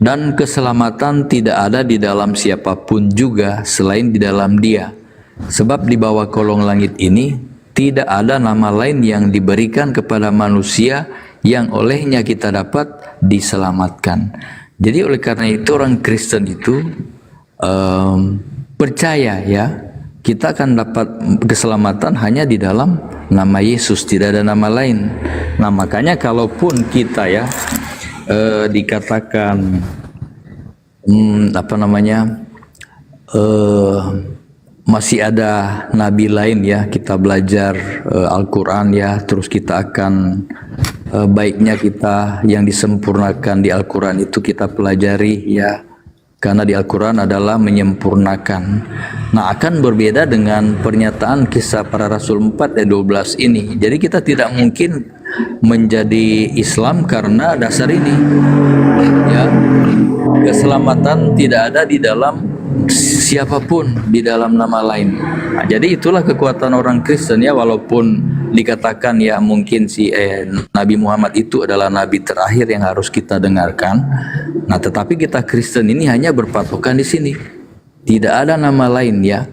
dan keselamatan tidak ada di dalam siapapun juga selain di dalam Dia. Sebab di bawah kolong langit ini tidak ada nama lain yang diberikan kepada manusia yang olehnya kita dapat diselamatkan. Jadi oleh karena itu orang Kristen itu percaya ya, kita akan dapat keselamatan hanya di dalam nama Yesus, tidak ada nama lain. Nah makanya kalaupun kita ya dikatakan masih ada nabi lain ya, kita belajar Al-Quran ya, terus kita akan baiknya kita yang disempurnakan di Al-Quran itu kita pelajari ya, karena di Al-Quran adalah menyempurnakan. Nah akan berbeda dengan pernyataan Kisah Para Rasul 4 ayat 12 ini. Jadi kita tidak mungkin menjadi Islam karena dasar ini ya, keselamatan tidak ada di dalam siapapun, di dalam nama lain. Nah, jadi itulah kekuatan orang Kristen ya, walaupun dikatakan ya mungkin Nabi Muhammad itu adalah nabi terakhir yang harus kita dengarkan. Nah, tetapi kita Kristen ini hanya berpatokan di sini. Tidak ada nama lain ya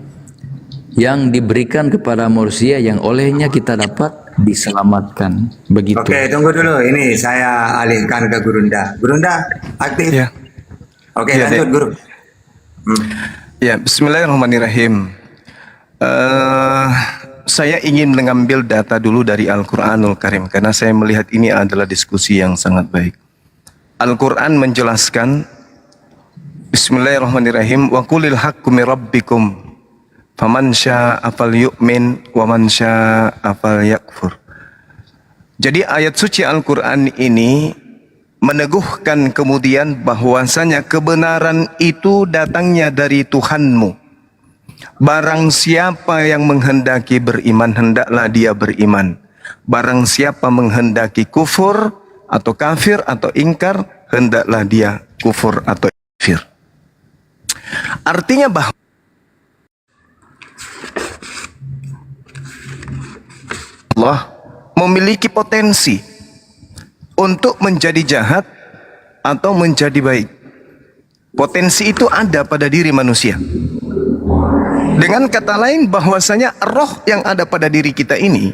yang diberikan kepada manusia yang olehnya kita dapat diselamatkan. Begitu. Oke, tunggu dulu. Ini saya alihkan ke Gurunda. Gurunda, aktif. Ya. Oke, Ya, lanjut, Guru. Ya, Bismillahirrahmanirrahim. Saya ingin mengambil data dulu dari Al-Quranul Karim, karena saya melihat ini adalah diskusi yang sangat baik. Al-Quran menjelaskan, Bismillahirrahmanirrahim, wa qulil haqqu min rabbikum faman syaa'a falyu'min wa man syaa'a falyakfur. Jadi ayat suci Al-Quran ini meneguhkan kemudian bahwasanya kebenaran itu datangnya dari Tuhanmu. Barang siapa yang menghendaki beriman, hendaklah dia beriman. Barang siapa menghendaki kufur atau kafir atau ingkar, hendaklah dia kufur atau kafir. Artinya bahwa Allah memiliki potensi untuk menjadi jahat atau menjadi baik. Potensi itu ada pada diri manusia. Dengan kata lain bahwasanya roh yang ada pada diri kita ini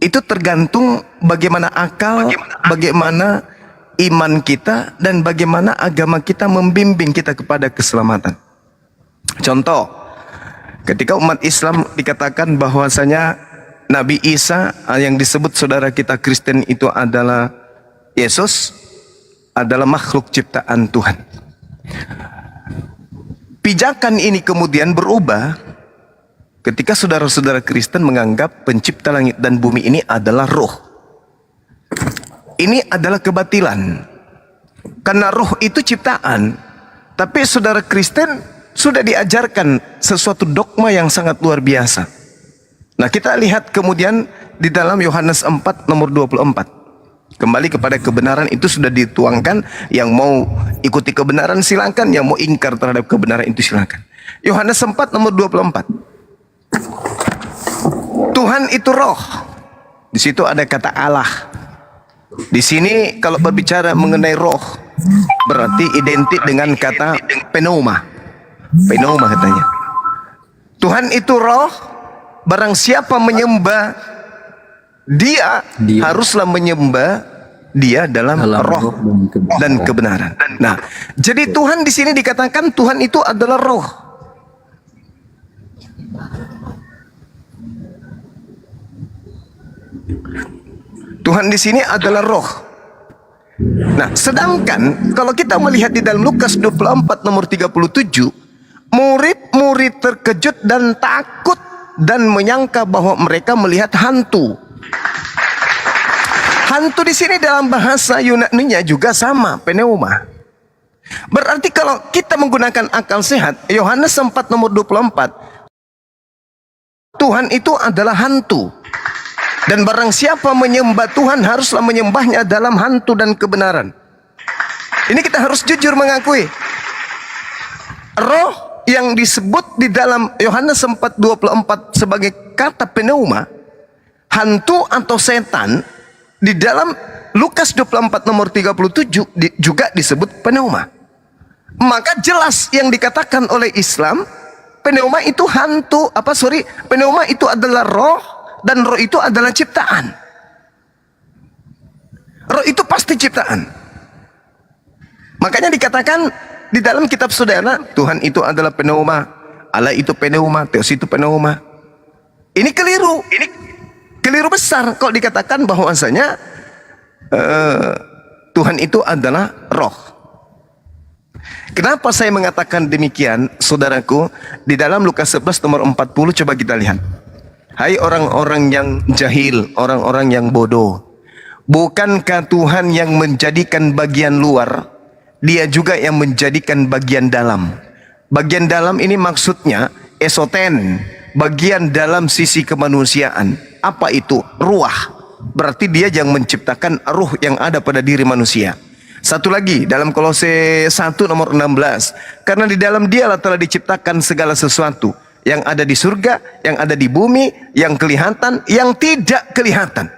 itu tergantung bagaimana akal, bagaimana iman kita, dan bagaimana agama kita membimbing kita kepada keselamatan. Contoh, ketika umat Islam dikatakan bahwasanya Nabi Isa yang disebut saudara kita Kristen itu adalah Yesus, adalah makhluk ciptaan Tuhan. Pijakan ini kemudian berubah ketika saudara-saudara Kristen menganggap pencipta langit dan bumi ini adalah roh. Ini adalah kebatilan. Karena roh itu ciptaan, tapi saudara Kristen sudah diajarkan sesuatu dogma yang sangat luar biasa. Nah, kita lihat kemudian di dalam Yohanes 4 nomor 24. Kembali kepada kebenaran itu sudah dituangkan. Yang mau ikuti kebenaran silakan, yang mau ingkar terhadap kebenaran itu silakan. Yohanes 4 nomor 24. Tuhan itu roh. Di situ ada kata Allah. Di sini kalau berbicara mengenai roh berarti identik dengan kata pneuma. Pneuma katanya. Tuhan itu roh. Barang siapa menyembah dia haruslah menyembah dia dalam roh dan kebenaran. Nah, jadi Tuhan di sini dikatakan Tuhan itu adalah roh. Tuhan di sini adalah roh. Nah, sedangkan kalau kita melihat di dalam Lukas 24 nomor 37, murid-murid terkejut dan takut dan menyangka bahwa mereka melihat hantu. Hantu di sini dalam bahasa Yunani-nya juga sama, pneuma. Berarti kalau kita menggunakan akal sehat, Yohanes 4 nomor 24, Tuhan itu adalah hantu. Dan barang siapa menyembah Tuhan haruslah menyembahnya dalam hantu dan kebenaran. Ini kita harus jujur mengakui. Roh yang disebut di dalam Yohanes 4:24 sebagai kata pneuma, hantu atau setan, di dalam Lukas 24 nomor 37 juga disebut pneuma. Maka jelas yang dikatakan oleh Islam, pneuma itu pneuma itu adalah roh, dan roh itu adalah ciptaan. Roh itu pasti ciptaan. Makanya dikatakan di dalam kitab saudara, Tuhan itu adalah pneuma, Allah itu pneuma, Theos itu pneuma. Ini keliru besar kalau dikatakan bahwasanya Tuhan itu adalah roh. Kenapa saya mengatakan demikian, saudaraku? Di dalam Lukas 11 nomor 40 coba kita lihat. Hai orang-orang yang jahil, orang-orang yang bodoh. Bukankah Tuhan yang menjadikan bagian luar, Dia juga yang menjadikan bagian dalam. Bagian dalam ini maksudnya esoten, bagian dalam sisi kemanusiaan. Apa itu? Ruah. Berarti Dia yang menciptakan ruh yang ada pada diri manusia. Satu lagi dalam Kolose 1 nomor 16. Karena di dalam Dialah telah diciptakan segala sesuatu, yang ada di surga, yang ada di bumi, yang kelihatan, yang tidak kelihatan.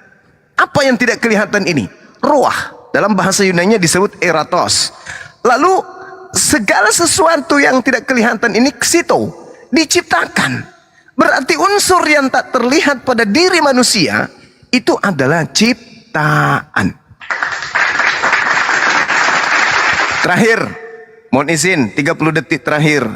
Apa yang tidak kelihatan ini? Ruah. Dalam bahasa Yunani disebut eratos. Lalu segala sesuatu yang tidak kelihatan ini ksito, diciptakan. Berarti unsur yang tak terlihat pada diri manusia itu adalah ciptaan. Terakhir, mohon izin 30 detik terakhir.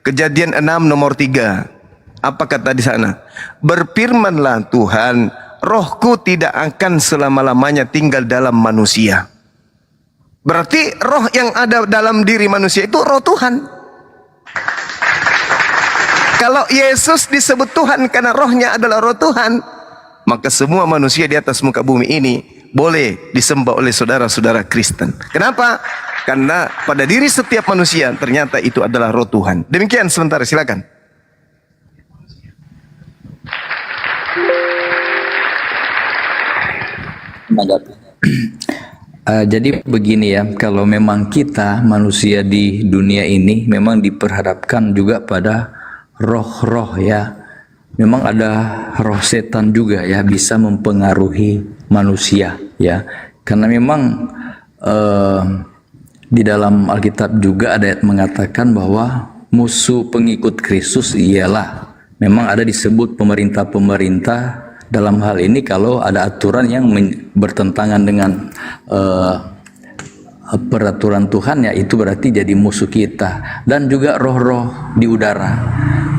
Kejadian 6 nomor 3. Apa kata di sana? Berfirmanlah Tuhan, rohku tidak akan selama-lamanya tinggal dalam manusia. Berarti roh yang ada dalam diri manusia itu roh Tuhan. Kalau Yesus disebut Tuhan karena rohnya adalah roh Tuhan, maka semua manusia di atas muka bumi ini boleh disembah oleh saudara-saudara Kristen. Kenapa? Karena pada diri setiap manusia ternyata itu adalah roh Tuhan. Demikian sebentar, silakan. Jadi begini ya, kalau memang kita manusia di dunia ini memang diperhadapkan juga pada roh-roh ya. Memang ada roh setan juga ya, bisa mempengaruhi manusia ya. Karena memang di dalam Alkitab juga ada ayat mengatakan bahwa musuh pengikut Kristus ialah, memang ada disebut pemerintah-pemerintah. Dalam hal ini kalau ada aturan yang bertentangan dengan peraturan Tuhan, ya itu berarti jadi musuh kita. Dan juga roh-roh di udara,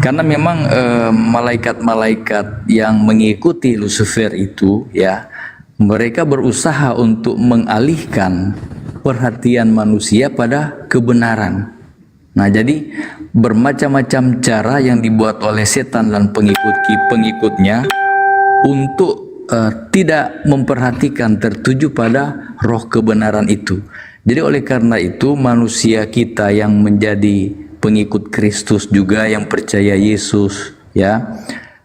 karena memang malaikat-malaikat yang mengikuti Lucifer itu ya, mereka berusaha untuk mengalihkan perhatian manusia pada kebenaran. Nah, jadi bermacam-macam cara yang dibuat oleh setan dan pengikutnya untuk tidak memperhatikan, tertuju pada roh kebenaran itu. Jadi oleh karena itu manusia kita yang menjadi pengikut Kristus juga, yang percaya Yesus ya,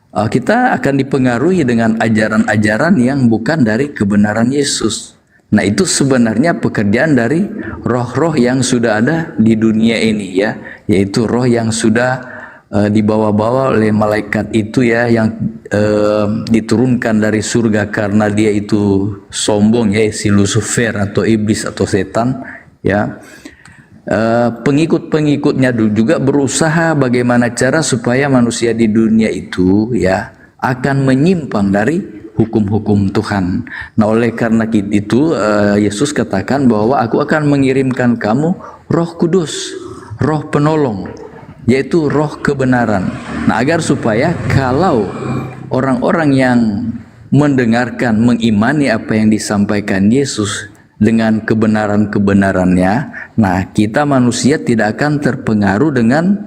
kita akan dipengaruhi dengan ajaran-ajaran yang bukan dari kebenaran Yesus. Nah, itu sebenarnya pekerjaan dari roh-roh yang sudah ada di dunia ini ya, yaitu roh yang sudah dibawa-bawa oleh malaikat itu ya, yang diturunkan dari surga karena dia itu sombong ya, si Lucifer atau iblis atau setan ya. Pengikut-pengikutnya juga berusaha bagaimana cara supaya manusia di dunia itu ya akan menyimpang dari hukum-hukum Tuhan. Nah, oleh karena itu Yesus katakan bahwa aku akan mengirimkan kamu Roh Kudus, Roh Penolong, yaitu Roh kebenaran. Nah, agar supaya kalau orang-orang yang mendengarkan, mengimani apa yang disampaikan Yesus dengan kebenaran-kebenarannya, nah kita manusia tidak akan terpengaruh dengan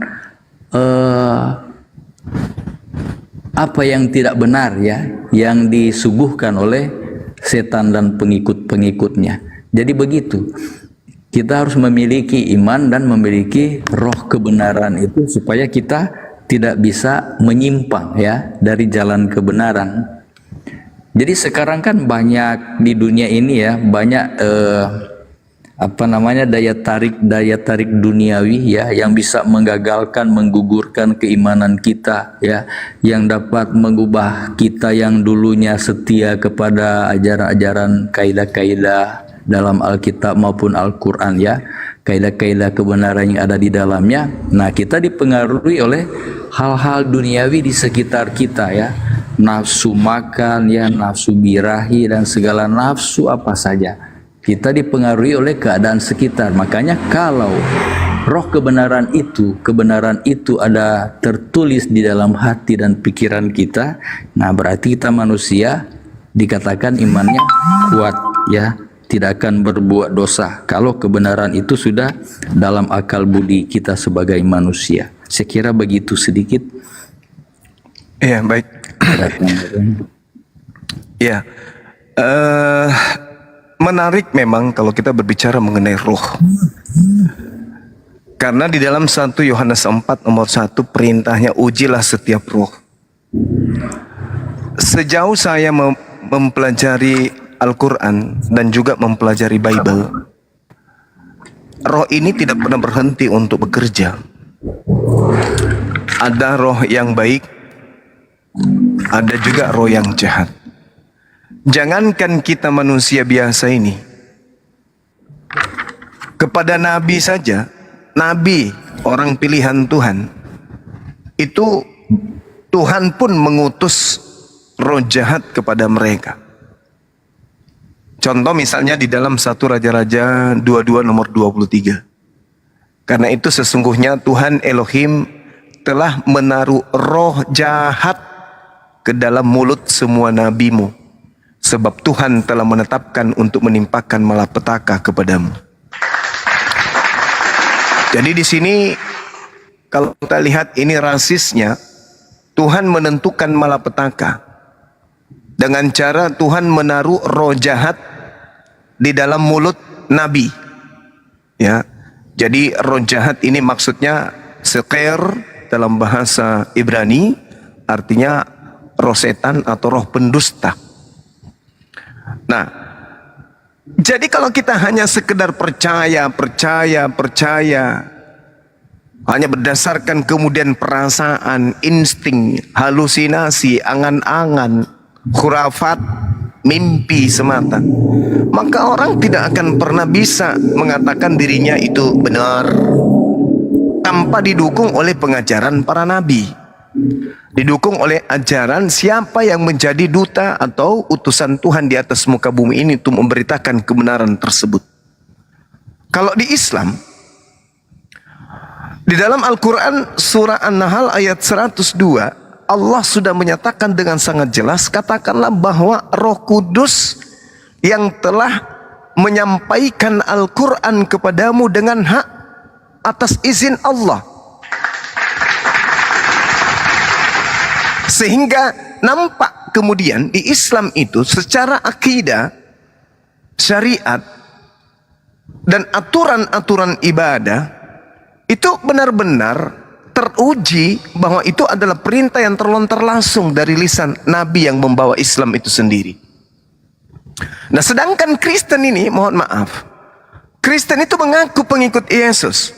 apa yang tidak benar ya, yang disuguhkan oleh setan dan pengikut-pengikutnya. Jadi begitu, kita harus memiliki iman dan memiliki roh kebenaran itu supaya kita tidak bisa menyimpang ya dari jalan kebenaran. Jadi sekarang kan banyak di dunia ini ya, banyak daya tarik duniawi ya, yang bisa menggagalkan, menggugurkan keimanan kita ya, yang dapat mengubah kita yang dulunya setia kepada ajaran-ajaran kaidah-kaidah dalam Alkitab maupun Al-Quran ya, kaidah-kaidah kebenaran yang ada di dalamnya. Nah, kita dipengaruhi oleh hal-hal duniawi di sekitar kita ya, nafsu makan ya, nafsu birahi dan segala nafsu apa saja. Kita dipengaruhi oleh keadaan sekitar. Makanya kalau roh kebenaran itu ada tertulis di dalam hati dan pikiran kita, nah berarti kita manusia dikatakan imannya kuat ya, tidak akan berbuat dosa kalau kebenaran itu sudah dalam akal budi kita sebagai manusia. Saya kira begitu sedikit. Iya, baik. Ya, menarik memang kalau kita berbicara mengenai roh. Karena di dalam 1 Yohanes 4 nomor 1 perintahnya, ujilah setiap roh. Sejauh saya mempelajari Al-Quran dan juga mempelajari Bible, roh ini tidak pernah berhenti untuk bekerja. Ada roh yang baik, ada juga roh yang jahat. Jangankan kita manusia biasa ini, kepada nabi saja, nabi orang pilihan Tuhan, itu Tuhan pun mengutus roh jahat kepada mereka. Contoh misalnya di dalam 1 Raja-Raja 22 nomor 23. Karena itu sesungguhnya Tuhan Elohim telah menaruh roh jahat ke dalam mulut semua nabimu, sebab Tuhan telah menetapkan untuk menimpakan malapetaka kepadamu. Jadi di sini kalau kita lihat ini rasisnya, Tuhan menentukan malapetaka dengan cara Tuhan menaruh roh jahat di dalam mulut nabi. Ya, jadi roh jahat ini maksudnya seker dalam bahasa Ibrani, artinya roh setan atau roh pendusta. Nah, jadi kalau kita hanya sekedar percaya, hanya berdasarkan kemudian perasaan, insting, halusinasi, angan-angan, khurafat, mimpi semata, maka orang tidak akan pernah bisa mengatakan dirinya itu benar tanpa didukung oleh pengajaran para nabi, didukung oleh ajaran siapa yang menjadi duta atau utusan Tuhan di atas muka bumi ini untuk memberitakan kebenaran tersebut. Kalau di Islam, di dalam Al-Quran surah An-Nahl ayat 102, Allah sudah menyatakan dengan sangat jelas, katakanlah bahwa Roh Kudus yang telah menyampaikan Al-Quran kepadamu dengan hak atas izin Allah. Sehingga nampak kemudian di Islam itu secara akidah, syariat, dan aturan-aturan ibadah itu benar-benar teruji bahwa itu adalah perintah yang terlontar langsung dari lisan Nabi yang membawa Islam itu sendiri. Nah, sedangkan Kristen ini, mohon maaf, Kristen itu mengaku pengikut Yesus,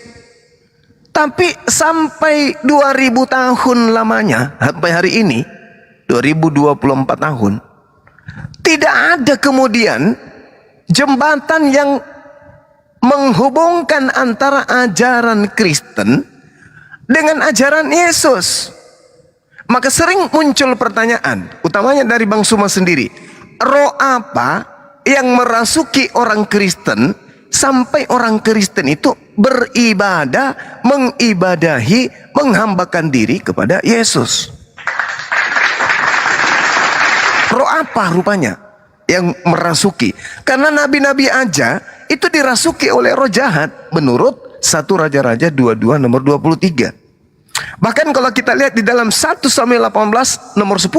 tapi sampai 2000 tahun lamanya, sampai hari ini 2024 tahun, tidak ada kemudian jembatan yang menghubungkan antara ajaran Kristen dengan ajaran Yesus. Maka sering muncul pertanyaan, utamanya dari Bang Suma sendiri, roh apa yang merasuki orang Kristen sampai orang Kristen itu beribadah, mengibadahi, menghambakan diri kepada Yesus? Roh apa rupanya yang merasuki? Karena nabi-nabi aja itu dirasuki oleh roh jahat menurut 1 Raja-Raja 22 nomor 23. Bahkan kalau kita lihat di dalam 1 Samuel 18 nomor 10,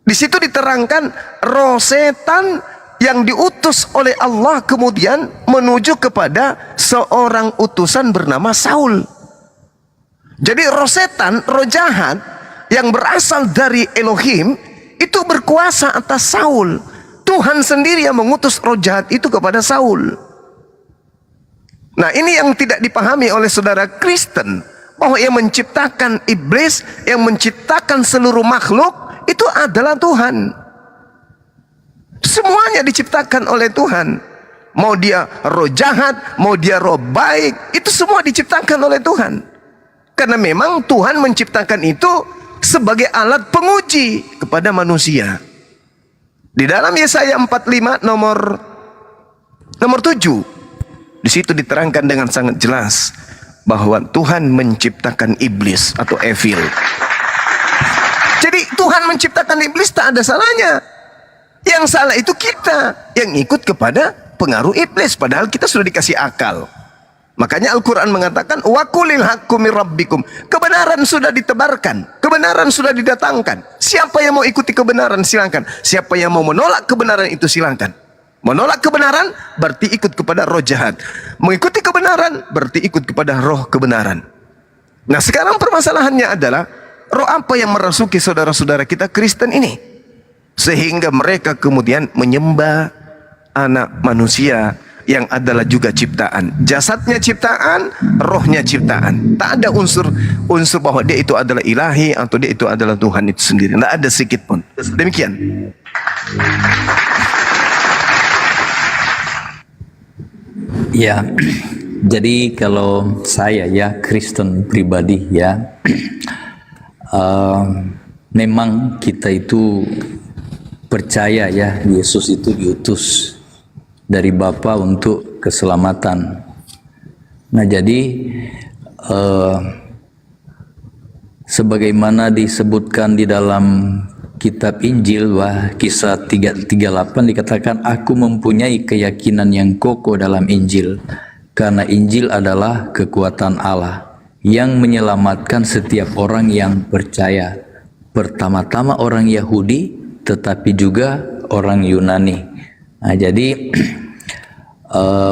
di situ diterangkan roh setan yang diutus oleh Allah kemudian menuju kepada seorang utusan bernama Saul. Jadi roh setan, roh jahat yang berasal dari Elohim itu berkuasa atas Saul. Tuhan sendiri yang mengutus roh jahat itu kepada Saul. Nah, ini yang tidak dipahami oleh saudara Kristen, bahwa yang menciptakan iblis, yang menciptakan seluruh makhluk itu adalah Tuhan. Semuanya diciptakan oleh Tuhan. Mau dia roh jahat, mau dia roh baik, itu semua diciptakan oleh Tuhan. Karena memang Tuhan menciptakan itu sebagai alat penguji kepada manusia. Di dalam Yesaya 45 nomor 7, di situ diterangkan dengan sangat jelas bahwa Tuhan menciptakan iblis atau evil. Jadi Tuhan menciptakan iblis tak ada salahnya. Yang salah itu kita yang ikut kepada pengaruh iblis, padahal kita sudah dikasih akal. Makanya Al-Quran mengatakan wa qulil haqqu mir rabbikum. Kebenaran sudah ditebarkan, kebenaran sudah didatangkan. Siapa yang mau ikuti kebenaran silakan, siapa yang mau menolak kebenaran itu silakan. Menolak kebenaran berarti ikut kepada roh jahat, mengikuti kebenaran berarti ikut kepada roh kebenaran. Nah, sekarang permasalahannya adalah roh apa yang merasuki saudara-saudara kita Kristen ini, sehingga mereka kemudian menyembah anak manusia yang adalah juga ciptaan. Jasadnya ciptaan, rohnya ciptaan. Tak ada unsur bahwa dia itu adalah ilahi atau dia itu adalah Tuhan itu sendiri. Tidak ada sedikit pun. Demikian. Ya, jadi kalau saya ya Kristen pribadi ya, memang kita itu percaya ya Yesus itu diutus dari Bapa untuk keselamatan. Nah, jadi sebagaimana disebutkan di dalam kitab Injil, kisah 3:38 dikatakan, aku mempunyai keyakinan yang kokoh dalam Injil, karena Injil adalah kekuatan Allah yang menyelamatkan setiap orang yang percaya, pertama-tama orang Yahudi tetapi juga orang Yunani. Nah, jadi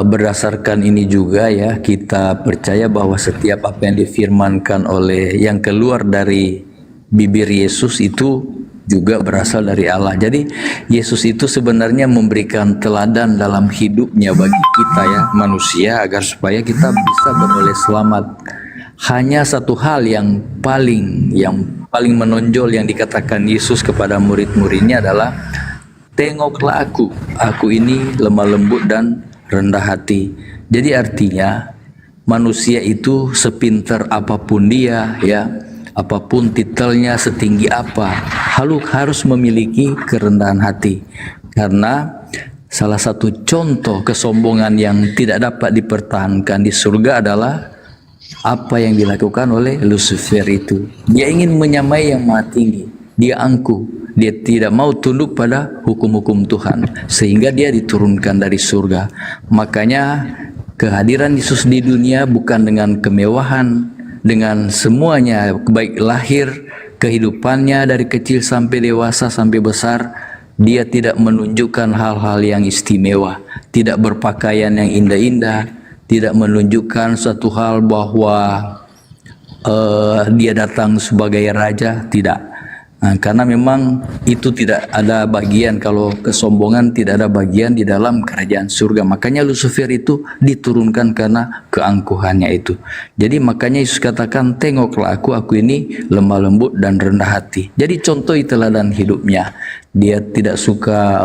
berdasarkan ini juga ya kita percaya bahwa setiap apa yang difirmankan oleh yang keluar dari bibir Yesus itu juga berasal dari Allah. Jadi Yesus itu sebenarnya memberikan teladan dalam hidupnya bagi kita ya manusia, agar supaya kita bisa beroleh selamat. Hanya satu hal yang paling menonjol yang dikatakan Yesus kepada murid-muridnya adalah, tengoklah aku ini lemah lembut dan rendah hati. Jadi artinya manusia itu sepintar apapun dia ya, apapun titelnya, setinggi apa, harus memiliki kerendahan hati. Karena salah satu contoh kesombongan yang tidak dapat dipertahankan di surga adalah apa yang dilakukan oleh Lucifer itu. Dia ingin menyamai yang maha tinggi, dia angkuh, dia tidak mau tunduk pada hukum-hukum Tuhan, sehingga dia diturunkan dari surga. Makanya kehadiran Yesus di dunia bukan dengan kemewahan, dengan semuanya, baik lahir, kehidupannya dari kecil sampai dewasa sampai besar, dia tidak menunjukkan hal-hal yang istimewa, tidak berpakaian yang indah-indah, tidak menunjukkan suatu hal bahwa dia datang sebagai raja, tidak. Nah, karena memang itu tidak ada bagian, kalau kesombongan tidak ada bagian di dalam kerajaan surga. Makanya Lucifer itu diturunkan karena keangkuhannya itu. Jadi makanya Yesus katakan, tengoklah aku ini lemah lembut dan rendah hati. Jadi contoh teladan hidupnya. Dia tidak suka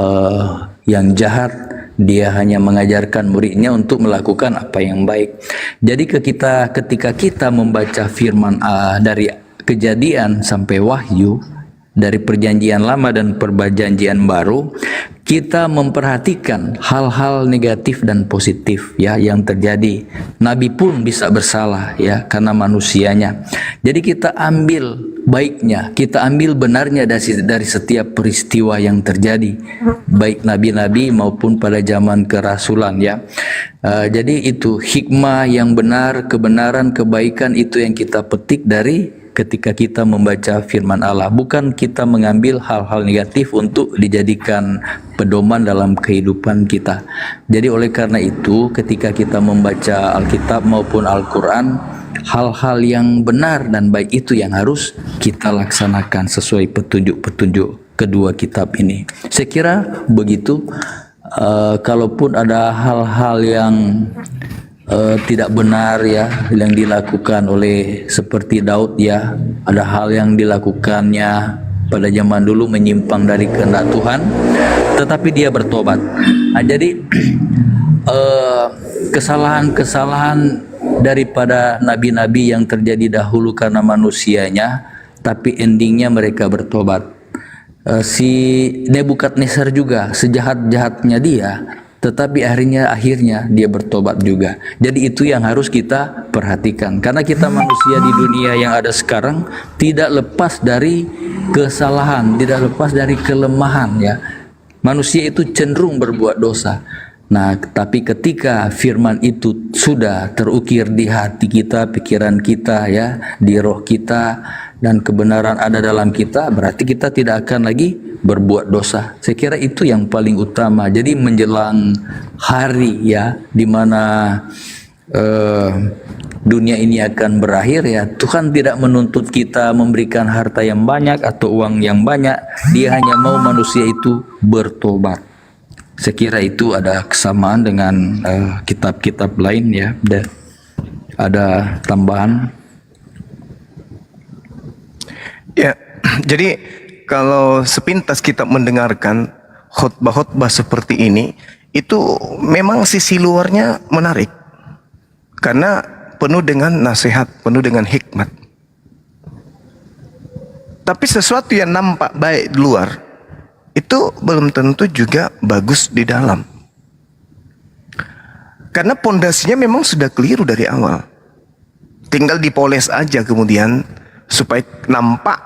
yang jahat, dia hanya mengajarkan muridnya untuk melakukan apa yang baik. Jadi ketika kita membaca firman dari Kejadian sampai Wahyu, dari perjanjian lama dan perjanjian baru, kita memperhatikan hal-hal negatif dan positif ya yang terjadi. Nabi pun bisa bersalah ya karena manusianya. Jadi kita ambil baiknya, kita ambil benarnya dari setiap peristiwa yang terjadi, baik nabi-nabi maupun pada zaman kerasulan ya. Jadi itu hikmah yang benar, kebenaran, kebaikan itu yang kita petik dari ketika kita membaca firman Allah, bukan kita mengambil hal-hal negatif untuk dijadikan pedoman dalam kehidupan kita. Jadi oleh karena itu ketika kita membaca Alkitab maupun Al-Quran, hal-hal yang benar dan baik itu yang harus kita laksanakan sesuai petunjuk-petunjuk kedua kitab ini. Saya kira begitu. Kalaupun ada hal-hal yang tidak benar ya yang dilakukan oleh seperti Daud ya. Ada hal yang dilakukannya pada zaman dulu menyimpang dari kehendak Tuhan, tetapi dia bertobat. Nah, jadi kesalahan-kesalahan daripada nabi-nabi yang terjadi dahulu karena manusianya, tapi endingnya mereka bertobat. Si Nebukadnezar juga sejahat-jahatnya dia, tetapi akhirnya dia bertobat juga. Jadi itu yang harus kita perhatikan, karena kita manusia di dunia yang ada sekarang tidak lepas dari kesalahan, tidak lepas dari kelemahan ya. Manusia itu cenderung berbuat dosa. Nah, tapi ketika firman itu sudah terukir di hati kita, pikiran kita ya, di roh kita, dan kebenaran ada dalam kita, berarti kita tidak akan lagi berbuat dosa. Saya kira itu yang paling utama. Jadi menjelang hari ya, di mana dunia ini akan berakhir ya, Tuhan tidak menuntut kita memberikan harta yang banyak atau uang yang banyak. Dia hanya mau manusia itu bertobat. Saya kira itu ada kesamaan dengan kitab-kitab lain ya. Ada tambahan? Ya, jadi kalau sepintas kita mendengarkan khutbah-khutbah seperti ini, itu memang sisi luarnya menarik. Karena penuh dengan nasihat, penuh dengan hikmat. Tapi sesuatu yang nampak baik di luar, itu belum tentu juga bagus di dalam. Karena pondasinya memang sudah keliru dari awal. Tinggal dipoles aja kemudian supaya nampak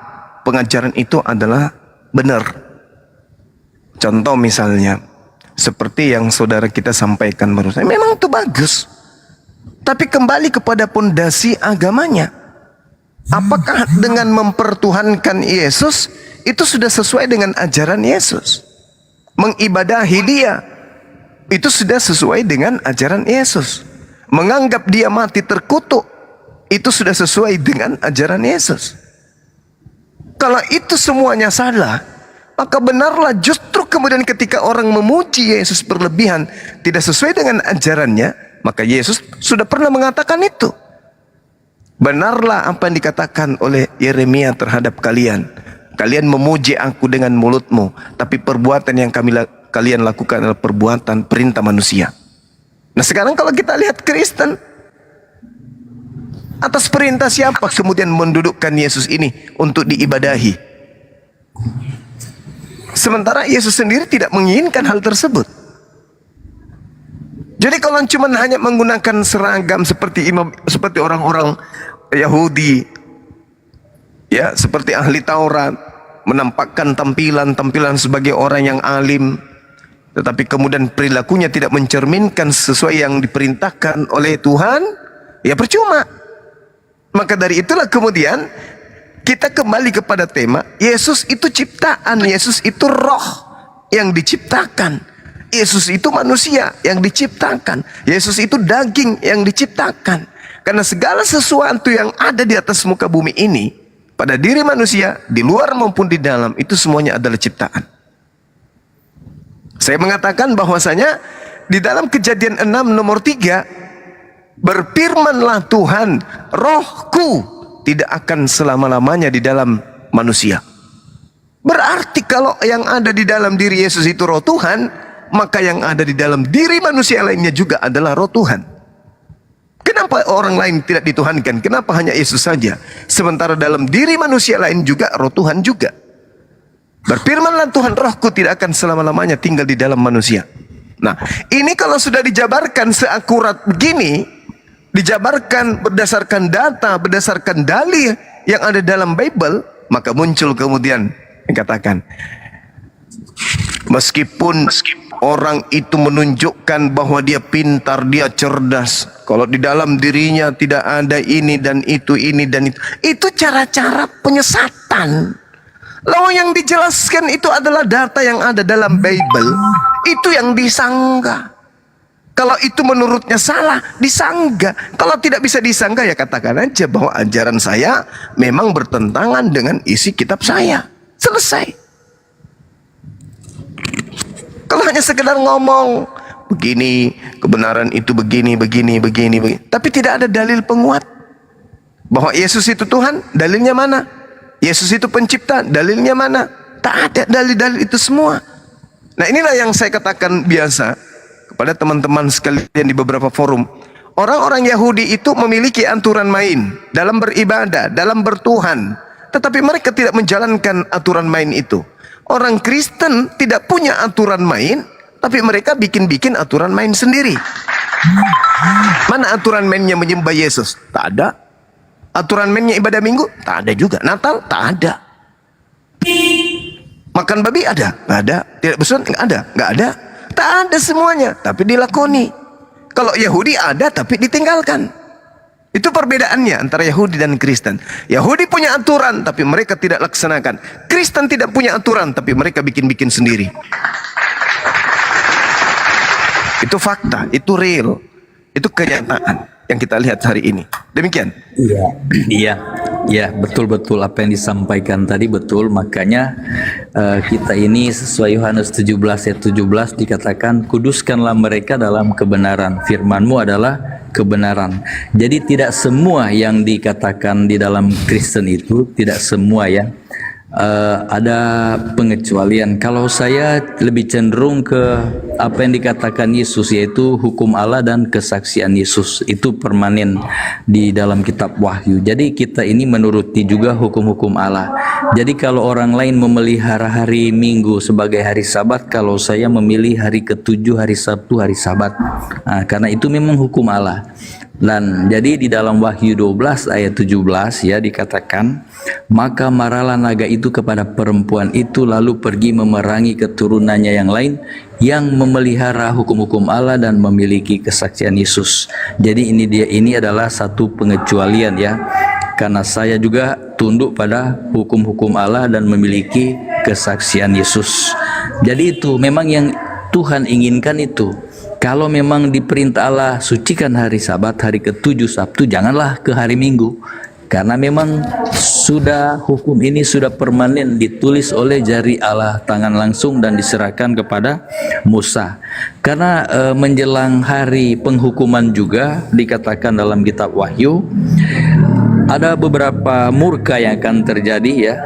pengajaran itu adalah benar. Contoh misalnya seperti yang saudara kita sampaikan barusan, memang itu bagus. Tapi kembali kepada pondasi agamanya. Apakah dengan mempertuhankan Yesus itu sudah sesuai dengan ajaran Yesus? Mengibadahi dia itu sudah sesuai dengan ajaran Yesus. Menganggap dia mati terkutuk itu sudah sesuai dengan ajaran Yesus. Kalau itu semuanya salah, maka benarlah justru kemudian ketika orang memuji Yesus berlebihan, tidak sesuai dengan ajarannya, maka Yesus sudah pernah mengatakan itu. Benarlah apa yang dikatakan oleh Yeremia terhadap kalian. Kalian memuji aku dengan mulutmu, tapi perbuatan yang kalian lakukan adalah perbuatan perintah manusia. Nah sekarang kalau kita lihat Kristen, atas perintah siapa kemudian mendudukkan Yesus ini untuk diibadahi? Sementara Yesus sendiri tidak menginginkan hal tersebut. Jadi kalau cuma hanya menggunakan seragam seperti orang-orang Yahudi, ya seperti ahli Taurat, menampakkan tampilan sebagai orang yang alim, tetapi kemudian perilakunya tidak mencerminkan sesuai yang diperintahkan oleh Tuhan, ya percuma. Maka dari itulah kemudian kita kembali kepada tema, Yesus itu ciptaan, Yesus itu roh yang diciptakan. Yesus itu manusia yang diciptakan. Yesus itu daging yang diciptakan. Karena segala sesuatu yang ada di atas muka bumi ini, pada diri manusia, di luar maupun di dalam, itu semuanya adalah ciptaan. Saya mengatakan bahwasanya di dalam Kejadian 6 nomor 3, berfirmanlah Tuhan, rohku tidak akan selama-lamanya di dalam manusia. Berarti kalau yang ada di dalam diri Yesus itu roh Tuhan, maka yang ada di dalam diri manusia lainnya juga adalah roh Tuhan. Kenapa orang lain tidak dituhankan? Kenapa hanya Yesus saja? Sementara dalam diri manusia lain juga roh Tuhan juga. Berfirmanlah Tuhan, rohku tidak akan selama-lamanya tinggal di dalam manusia. Nah, ini kalau sudah dijabarkan seakurat begini, dijabarkan berdasarkan data, berdasarkan dalil yang ada dalam Bible, maka muncul kemudian yang katakan, meskipun orang itu menunjukkan bahwa dia pintar, dia cerdas, kalau di dalam dirinya tidak ada ini dan itu, itu cara-cara penyesatan. Lalu yang dijelaskan itu adalah data yang ada dalam Bible, itu yang disanggah. Kalau itu menurutnya salah, disanggah. Kalau tidak bisa disanggah, ya katakan aja bahwa ajaran saya memang bertentangan dengan isi kitab saya. Selesai. Kalau hanya sekedar ngomong, begini, kebenaran itu begini. Tapi tidak ada dalil penguat. Bahwa Yesus itu Tuhan, dalilnya mana? Yesus itu pencipta, dalilnya mana? Tak ada dalil-dalil itu semua. Nah, inilah yang saya katakan biasa kepada teman-teman sekalian di beberapa forum. Orang-orang Yahudi itu memiliki aturan main dalam beribadah, dalam bertuhan. Tetapi mereka tidak menjalankan aturan main itu. Orang Kristen tidak punya aturan main, tapi mereka bikin-bikin aturan main sendiri. Mana aturan mainnya menyembah Yesus? Tak ada. Aturan mainnya ibadah minggu? Tak ada juga. Natal? Tak ada. Makan babi ada? Nggak ada. Tidak bersunat? Nggak ada. Nggak ada. Tak ada semuanya, tapi dilakoni. Kalau Yahudi ada, tapi ditinggalkan. Itu perbedaannya antara Yahudi dan Kristen. Yahudi punya aturan, tapi mereka tidak laksanakan. Kristen tidak punya aturan, tapi mereka bikin-bikin sendiri. Itu fakta, itu real, itu kenyataan yang kita lihat hari ini. Demikian. Iya, betul-betul apa yang disampaikan tadi betul. Makanya kita ini sesuai Yohanes 17 ayat 17 dikatakan, kuduskanlah mereka dalam kebenaran. Firman-Mu adalah kebenaran. Jadi tidak semua yang dikatakan di dalam Kristen itu, tidak semua ya. Ada pengecualian. Kalau saya lebih cenderung ke apa yang dikatakan Yesus, yaitu hukum Allah dan kesaksian Yesus. Itu permanen di dalam kitab Wahyu. Jadi kita ini menuruti juga hukum-hukum Allah. Jadi kalau orang lain memelihara hari Minggu sebagai hari Sabat, kalau saya memilih hari ke-7 hari Sabtu hari Sabat. Nah, karena itu memang hukum Allah. Dan jadi di dalam Wahyu 12 ayat 17 ya dikatakan, maka marahlah naga itu kepada perempuan itu, lalu pergi memerangi keturunannya yang lain yang memelihara hukum-hukum Allah dan memiliki kesaksian Yesus. Jadi ini adalah satu pengecualian ya, karena saya juga tunduk pada hukum-hukum Allah dan memiliki kesaksian Yesus. Jadi itu memang yang Tuhan inginkan itu. Kalau memang diperintah Allah sucikan hari Sabat, hari ke-7 Sabtu, janganlah ke hari Minggu. Karena memang sudah hukum ini sudah permanen ditulis oleh jari Allah tangan langsung dan diserahkan kepada Musa. Karena menjelang hari penghukuman juga dikatakan dalam kitab Wahyu, ada beberapa murka yang akan terjadi ya.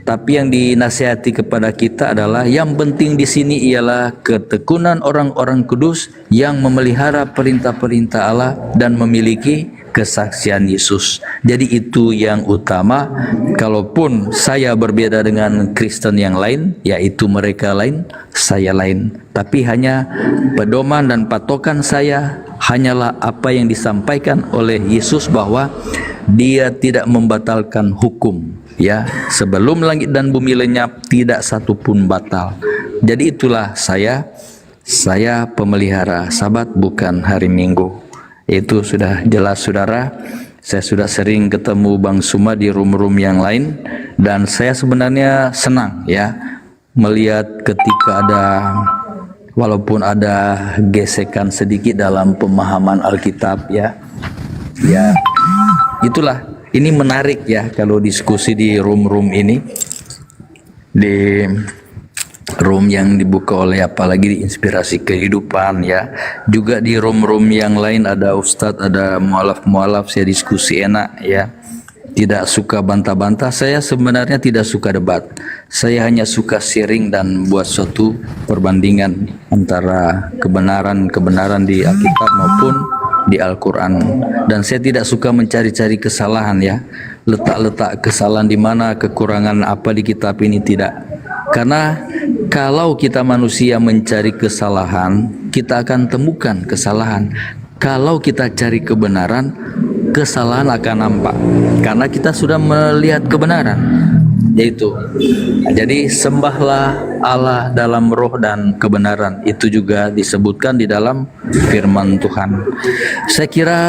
Tapi yang dinasihati kepada kita adalah yang penting di sini ialah ketekunan orang-orang kudus yang memelihara perintah-perintah Allah dan memiliki kesaksian Yesus. Jadi itu yang utama. Kalaupun saya berbeda dengan Kristen yang lain, yaitu mereka lain, saya lain. Tapi hanya pedoman dan patokan saya hanyalah apa yang disampaikan oleh Yesus, bahwa Dia tidak membatalkan hukum. Ya, sebelum langit dan bumi lenyap tidak satu pun batal. Jadi itulah saya pemelihara Sabat, bukan hari Minggu. Itu sudah jelas saudara. Saya sudah sering ketemu Bang Suma di room-room yang lain, dan saya sebenarnya senang ya melihat ketika ada, walaupun ada gesekan sedikit dalam pemahaman Alkitab ya. Ya, itulah. Ini menarik ya kalau diskusi di room-room ini, di room yang dibuka oleh apalagi di Inspirasi Kehidupan ya. Juga di room-room yang lain ada ustadz, ada mualaf-mualaf, saya diskusi enak ya. Tidak suka bantah-bantah. Saya sebenarnya tidak suka debat. Saya hanya suka sharing dan buat suatu perbandingan antara kebenaran di Alkitab maupun di Al-Quran. Dan saya tidak suka mencari-cari kesalahan ya, letak-letak kesalahan di mana, kekurangan apa di kitab ini, tidak. Karena kalau kita manusia mencari kesalahan, kita akan temukan kesalahan. Kalau kita cari kebenaran, kesalahan akan nampak, karena kita sudah melihat kebenaran. Yaitu, jadi sembahlah Allah dalam roh dan kebenaran. Itu juga disebutkan di dalam firman Tuhan. Saya kira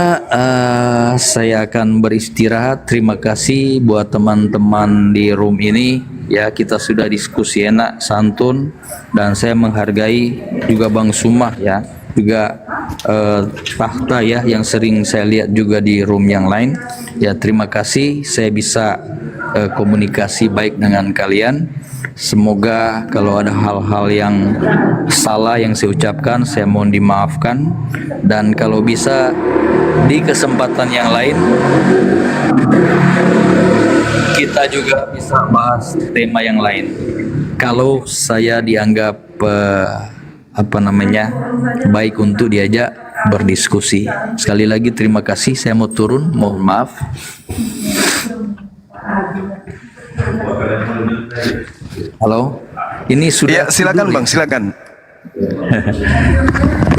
saya akan beristirahat. Terima kasih buat teman-teman di room ini. Ya, kita sudah diskusi enak, santun, dan saya menghargai juga Bang Sumah ya, juga fakta ya yang sering saya lihat juga di room yang lain. Ya, terima kasih saya bisa komunikasi baik dengan kalian. Semoga kalau ada hal-hal yang salah yang saya ucapkan, saya mohon dimaafkan. Dan kalau bisa di kesempatan yang lain kita juga bisa bahas tema yang lain. Kalau saya dianggap baik untuk diajak berdiskusi. Sekali lagi terima kasih. Saya mau turun, mohon maaf. Halo, ini sudah. Ya, silakan Bang, silakan.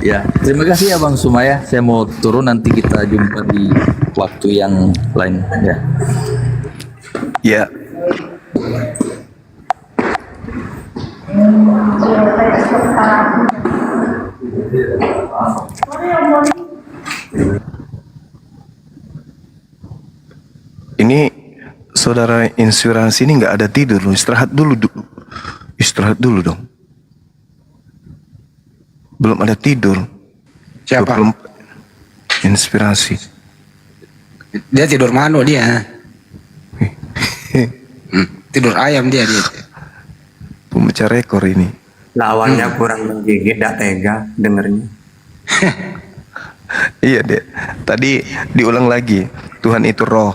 Ya, terima kasih ya Bang Sumaya. Saya mau turun, nanti kita jumpa di waktu yang lain. Ya. Ya. Ini saudara inspirasi ini nggak ada tidur loh, istirahat dulu dong. Belum ada tidur. Siapa? Belum inspirasi. Dia tidur mano dia. Tidur ayam dia. Pemecah rekor ini. Lawannya kurang menggigit, tidak tega dengernya. Iya deh. Tadi diulang lagi. Tuhan itu roh.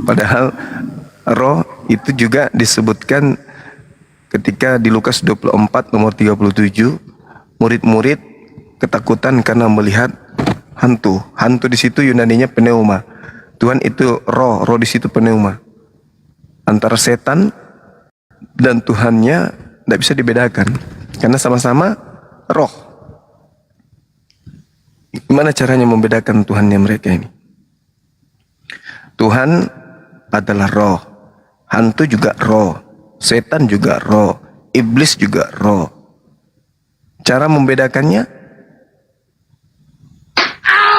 Padahal roh itu juga disebutkan ketika di Lukas 24 nomor 37, murid-murid ketakutan karena melihat hantu. Hantu di situ Yunaninya pneuma. Tuhan itu roh, roh di situ pneuma. Antara setan dan Tuhannya tidak bisa dibedakan karena sama-sama roh. Gimana caranya membedakan Tuhannya mereka ini? Tuhan adalah roh, hantu juga roh, setan juga roh, iblis juga roh. Cara membedakannya